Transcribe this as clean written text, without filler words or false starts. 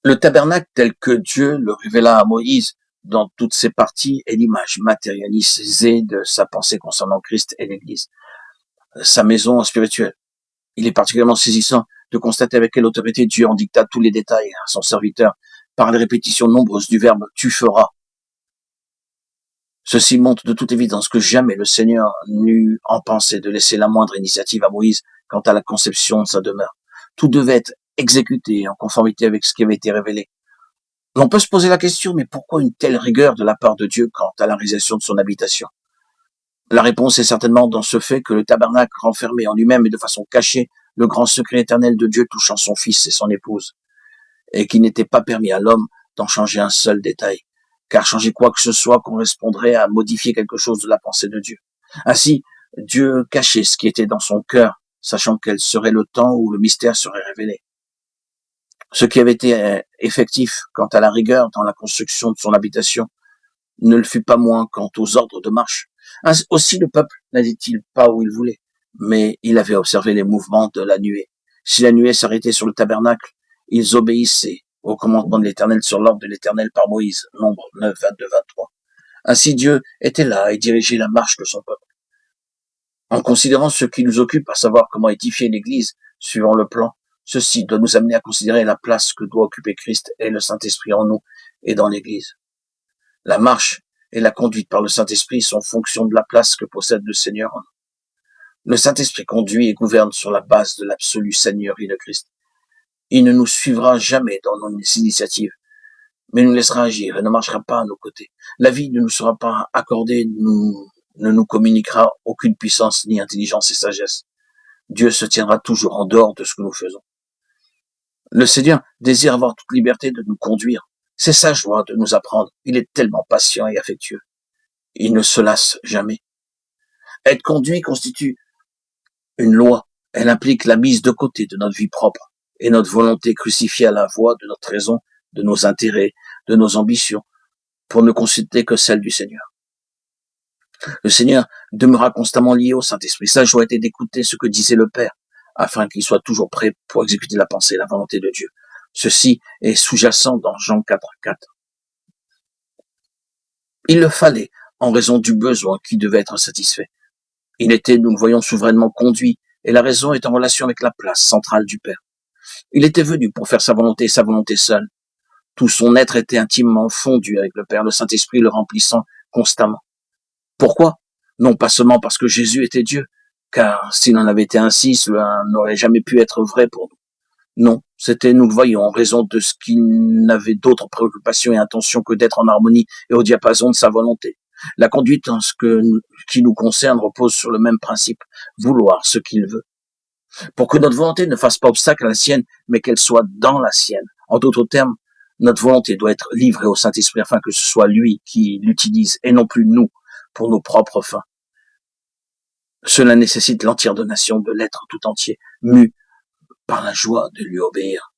Le tabernacle tel que Dieu le révéla à Moïse dans toutes ses parties est l'image matérialisée de sa pensée concernant Christ et l'Église, sa maison spirituelle. Il est particulièrement saisissant de constater avec quelle autorité Dieu en dicta tous les détails à son serviteur par les répétitions nombreuses du verbe « tu feras ». Ceci montre de toute évidence que jamais le Seigneur n'eut en pensée de laisser la moindre initiative à Moïse quant à la conception de sa demeure. Tout devait être exécuté en conformité avec ce qui avait été révélé. On peut se poser la question, mais pourquoi une telle rigueur de la part de Dieu quant à la réalisation de son habitation? La réponse est certainement dans ce fait que le tabernacle renfermait en lui-même et de façon cachée le grand secret éternel de Dieu touchant son fils et son épouse, et qu'il n'était pas permis à l'homme d'en changer un seul détail, car changer quoi que ce soit correspondrait à modifier quelque chose de la pensée de Dieu. Ainsi, Dieu cachait ce qui était dans son cœur, sachant quel serait le temps où le mystère serait révélé. Ce qui avait été effectif quant à la rigueur dans la construction de son habitation ne le fut pas moins quant aux ordres de marche. Aussi le peuple n'allait-il pas où il voulait, mais il avait observé les mouvements de la nuée. Si la nuée s'arrêtait sur le tabernacle, ils obéissaient au commandement de l'Éternel sur l'ordre de l'Éternel par Moïse, Nombre 9, 22, 23. Ainsi Dieu était là et dirigeait la marche de son peuple. En considérant ce qui nous occupe, à savoir comment édifier l'Église, suivant le plan, ceci doit nous amener à considérer la place que doit occuper Christ et le Saint-Esprit en nous et dans l'Église. La marche et la conduite par le Saint-Esprit sont fonction de la place que possède le Seigneur en nous. Le Saint-Esprit conduit et gouverne sur la base de l'absolue Seigneurie de Christ. Il ne nous suivra jamais dans nos initiatives, mais nous laissera agir et ne marchera pas à nos côtés. La vie ne nous sera pas accordée, ne nous communiquera aucune puissance, ni intelligence et sagesse. Dieu se tiendra toujours en dehors de ce que nous faisons. Le Seigneur désire avoir toute liberté de nous conduire. C'est sa joie de nous apprendre. Il est tellement patient et affectueux. Il ne se lasse jamais. Être conduit constitue une loi. Elle implique la mise de côté de notre vie propre et notre volonté crucifiée à la voie de notre raison, de nos intérêts, de nos ambitions, pour ne consulter que celle du Seigneur. Le Seigneur demeura constamment lié au Saint-Esprit. Sa joie était d'écouter ce que disait le Père, afin qu'il soit toujours prêt pour exécuter la pensée et la volonté de Dieu. Ceci est sous-jacent dans Jean 4, 4. Il le fallait en raison du besoin qui devait être satisfait. Il était, nous le voyons, souverainement conduit, et la raison est en relation avec la place centrale du Père. Il était venu pour faire sa volonté et sa volonté seule. Tout son être était intimement fondu avec le Père, le Saint-Esprit le remplissant constamment. Pourquoi? Non pas seulement parce que Jésus était Dieu, car s'il en avait été ainsi, cela n'aurait jamais pu être vrai pour nous. Non, c'était, nous le voyons, en raison de ce qu'il n'avait d'autres préoccupations et intentions que d'être en harmonie et au diapason de sa volonté. La conduite en qui nous concerne repose sur le même principe, vouloir ce qu'il veut. Pour que notre volonté ne fasse pas obstacle à la sienne, mais qu'elle soit dans la sienne. En d'autres termes, notre volonté doit être livrée au Saint-Esprit afin que ce soit lui qui l'utilise et non plus nous pour nos propres fins. Cela nécessite l'entière donation de l'être tout entier, mu par la joie de lui obéir.